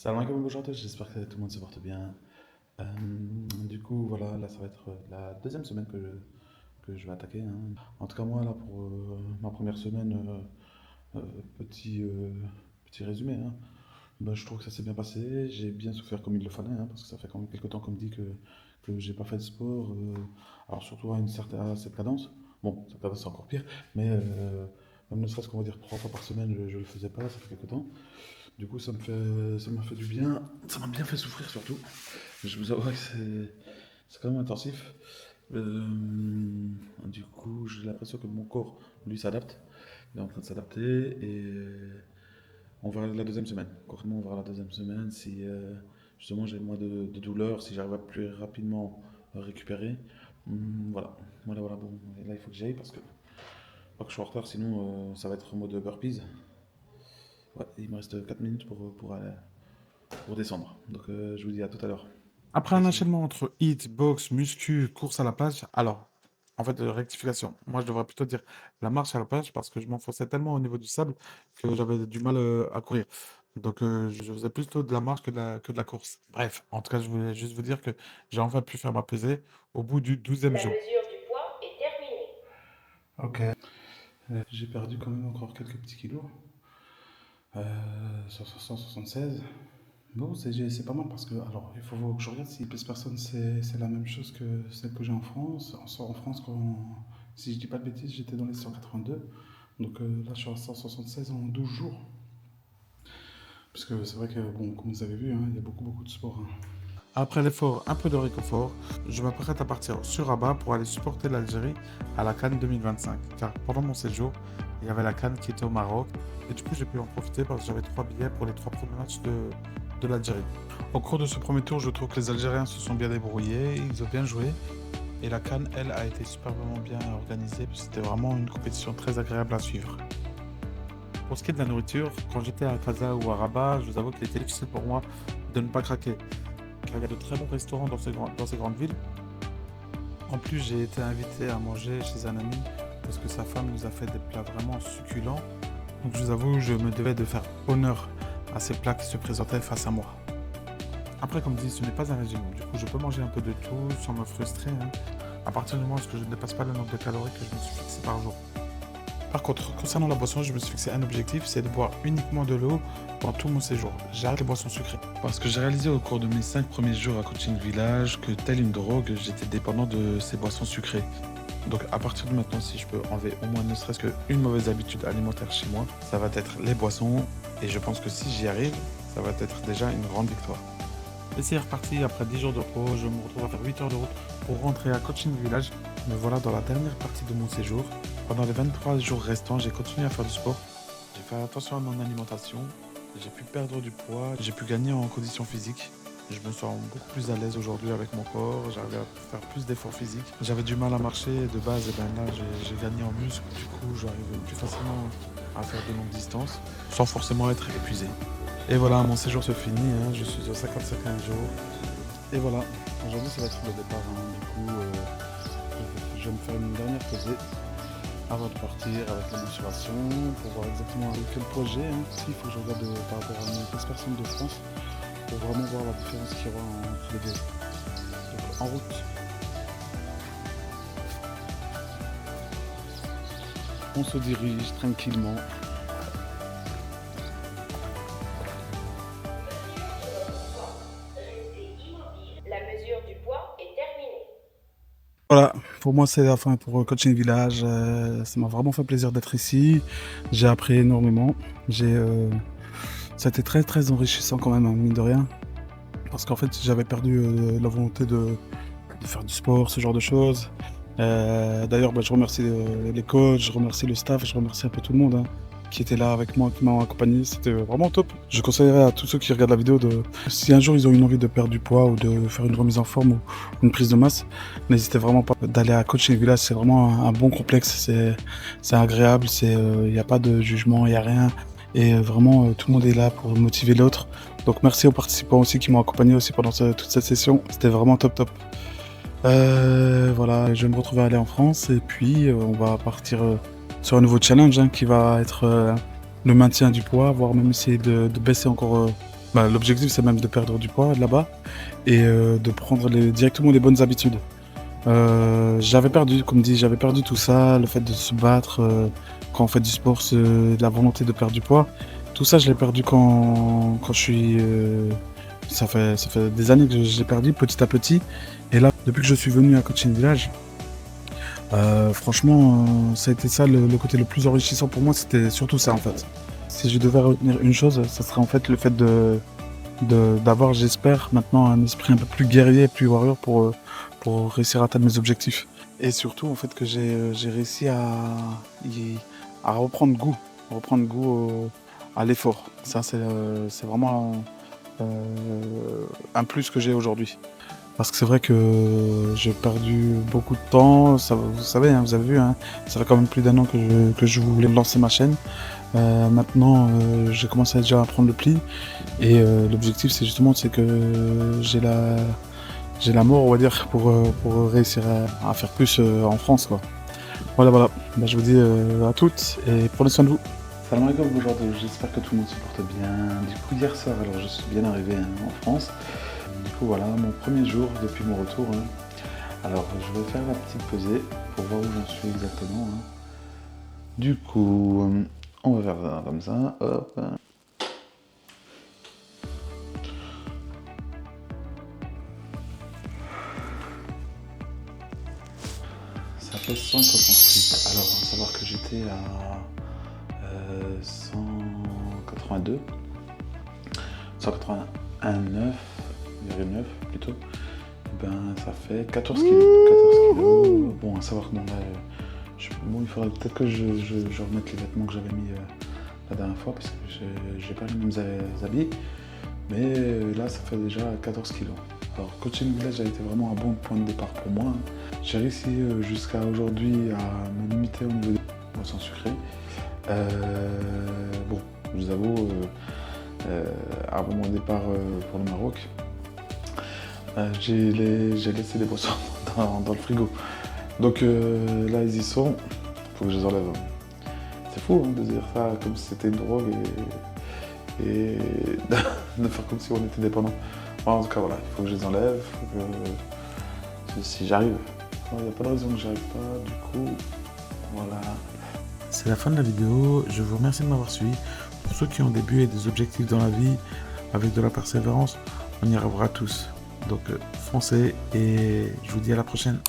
Salam alaikum aujourd'hui, j'espère que tout le monde se porte bien. Euh, du coup, voilà, là ça va être la deuxième semaine que je vais attaquer, hein. En tout cas, moi, là, pour ma première semaine, euh, petit, euh, petit résumé, hein. Ben, je trouve que ça s'est bien passé, j'ai bien souffert comme il le fallait, hein, parce que ça fait quand même quelques temps qu'on me dit que j'ai pas fait de sport, alors surtout à cette cadence. Bon, cette cadence c'est encore pire, mais même ne serait-ce qu'on va dire 3 fois par semaine, je le faisais pas, ça fait quelques temps. Du coup, ça m'a fait du bien. Ça m'a bien fait souffrir surtout. Je vous avoue que c'est quand même intensif. Euh, du coup, j'ai l'impression que mon corps, lui, s'adapte. Il est en train de s'adapter et on verra la deuxième semaine. Concrètement, on verra la deuxième semaine si justement j'ai moins de douleur, si j'arrive à plus rapidement récupérer. Voilà, voilà. Bon, et là, il faut que j'aille parce que pas que je sois en retard, sinon ça va être en mode burpees. Ouais, il me reste 4 minutes pour descendre. Donc je vous dis à tout à l'heure. Après un Précis. enchaînement entre hit, boxe, muscu, course à la plage, alors, en fait, rectification. Moi, je devrais plutôt dire la marche à la plage parce que je m'enfonçais tellement au niveau du sable que j'avais du mal à courir. Donc, je faisais plutôt de la marche que de la course. Bref, en tout cas, je voulais juste vous dire que j'ai enfin pu faire ma pesée au bout du 12e La jour. mesure du poids est terminée. Ok. J'ai perdu quand même encore quelques petits kilos. 176. Bon, c'est pas mal parce que, alors, il faut que je regarde si plus personne c'est la même chose que celle que j'ai en France. En France, si je dis pas de bêtises, j'étais dans les 182. Donc là, je suis à 176 en 12 jours. Parce que c'est vrai que, bon, comme vous avez vu, hein, il y a beaucoup de sport, hein. Après l'effort, un peu de réconfort, je m'apprête à partir sur Rabat pour aller supporter l'Algérie à la CAN 2025. Car pendant mon séjour, il y avait la CAN qui était au Maroc. Et du coup, j'ai pu en profiter parce que j'avais 3 billets pour les 3 premiers matchs de l'Algérie. Au cours de ce premier tour, je trouve que les Algériens se sont bien débrouillés, ils ont bien joué. Et la CAN, elle, a été superbement bien organisée. C'était vraiment une compétition très agréable à suivre. Pour ce qui est de la nourriture, quand j'étais à Casa ou à Rabat, je vous avoue qu'il était difficile pour moi de ne pas craquer. Car il y a de très bons restaurants dans ces grandes villes. En plus, j'ai été invité à manger chez un ami parce que sa femme nous a fait des plats vraiment succulents. Donc je vous avoue, je me devais de faire honneur à ces plats qui se présentaient face à moi. Après, comme dit, ce n'est pas un régime. Du coup, je peux manger un peu de tout sans me frustrer, hein, à partir du moment où je ne dépasse pas le nombre de calories que je me suis fixé par jour. Par contre, concernant la boisson, je me suis fixé un objectif, c'est de boire uniquement de l'eau pendant tout mon séjour. J'arrête les boissons sucrées. Parce que j'ai réalisé au cours de mes 5 premiers jours à Coaching Village que, telle une drogue, j'étais dépendant de ces boissons sucrées. Donc à partir de maintenant, si je peux enlever au moins ne serait-ce qu'une mauvaise habitude alimentaire chez moi, ça va être les boissons. Et je pense que si j'y arrive, ça va être déjà une grande victoire. Et c'est reparti, après 10 jours de repos, je me retrouve à faire 8 heures de route pour rentrer à Coaching Village. Me voilà dans la dernière partie de mon séjour. Pendant les 23 jours restants, j'ai continué à faire du sport. J'ai fait attention à mon alimentation. J'ai pu perdre du poids. J'ai pu gagner en condition physique. Je me sens beaucoup plus à l'aise aujourd'hui avec mon corps. J'arrive à faire plus d'efforts physiques. J'avais du mal à marcher de base, et ben là j'ai gagné en muscle. Du coup, j'arrive plus facilement à faire de longues distances sans forcément être épuisé. Et voilà, mon séjour se finit, hein. Je suis au 55e jour. Et voilà, aujourd'hui ça va être le départ, hein. Du coup, je vais me faire une dernière pesée avant de partir avec la motivation pour voir exactement quel projet, hein. Il faut que je regarde par rapport à mes 15 personnes de France pour vraiment voir la différence qu'il y aura entre les deux. Donc en route, on se dirige tranquillement. Restez immobile. La mesure du poids est terminée. Voilà, pour moi c'est la fin pour Coaching Village. Ça m'a vraiment fait plaisir d'être ici. J'ai appris énormément. Ça a été très très enrichissant quand même, hein, mine de rien. Parce qu'en fait j'avais perdu la volonté de faire du sport, ce genre de choses. D'ailleurs, je remercie les coachs, je remercie le staff, je remercie un peu tout le monde, hein, qui était là avec moi, qui m'a accompagné. C'était vraiment top. Je conseillerais à tous ceux qui regardent la vidéo si un jour ils ont une envie de perdre du poids ou de faire une remise en forme ou une prise de masse, n'hésitez vraiment pas d'aller à Coaching Village. C'est vraiment un bon complexe. C'est agréable. Il n'y a pas de jugement, il n'y a rien. Et vraiment, tout le monde est là pour motiver l'autre. Donc merci aux participants aussi qui m'ont accompagné aussi pendant toute cette session. C'était vraiment top. Voilà, je vais me retrouver à aller en France et puis on va partir sur un nouveau challenge, hein, qui va être le maintien du poids, voire même essayer de baisser encore Bah, l'objectif, c'est même de perdre du poids là-bas et de prendre directement les bonnes habitudes. J'avais perdu, comme dit, j'avais perdu tout ça, le fait de se battre quand on fait du sport, la volonté de perdre du poids. Tout ça, je l'ai perdu quand je suis. Ça fait des années que j'ai perdu petit à petit. Et là, depuis que je suis venu à Coaching Village, franchement, ça a été ça le côté le plus enrichissant pour moi, c'était surtout ça en fait. Si je devais retenir une chose, ça serait en fait le fait d'avoir, j'espère, maintenant un esprit un peu plus guerrier, plus warrior pour réussir à atteindre mes objectifs. Et surtout, en fait, que j'ai réussi à reprendre goût à l'effort. Ça, c'est vraiment un plus que j'ai aujourd'hui. Parce que c'est vrai que j'ai perdu beaucoup de temps. Ça, vous savez, hein, vous avez vu, hein, ça fait quand même plus d'un an que je voulais lancer ma chaîne. Maintenant, j'ai commencé déjà à prendre le pli. Et l'objectif, c'est justement que j'ai l'amour, on va dire, pour réussir à faire plus en France, quoi. Voilà. Bah, je vous dis à toutes et prenez soin de vous. Salam alaikum, bonjour, j'espère que tout le monde se porte bien. Du coup, hier soir, alors je suis bien arrivé en France. Du coup, voilà, mon premier jour depuis mon retour. Alors, je vais faire la petite pesée pour voir où j'en suis exactement. Du coup, on va faire ça comme ça. Hop. Ça fait 168. Alors, à savoir que j'étais à 182, 189,9 plutôt. Et ben, ça fait 14 kilos. 14 kilos. Bon, à savoir que bon, là, il faudrait peut-être que je remette les vêtements que j'avais mis la dernière fois parce que j'ai pas les mêmes habits. Mais là, ça fait déjà 14 kilos. Alors, Coaching Village a été vraiment un bon point de départ pour moi. J'ai réussi jusqu'à aujourd'hui à me limiter au niveau des boissons sucrées. Bon, je vous avoue, avant mon départ pour le Maroc, j'ai laissé les boissons dans le frigo. Donc là, ils y sont. Faut que je les enlève. C'est fou hein, de dire ça comme si c'était une drogue et de faire comme si on était dépendant. En tout cas, voilà, il faut que je les enlève. Si j'arrive, il n'y a pas de raison que j'arrive pas. Du coup, voilà. C'est la fin de la vidéo. Je vous remercie de m'avoir suivi. Pour ceux qui ont des buts et des objectifs dans la vie, avec de la persévérance, on y arrivera tous. Donc foncez et je vous dis à la prochaine.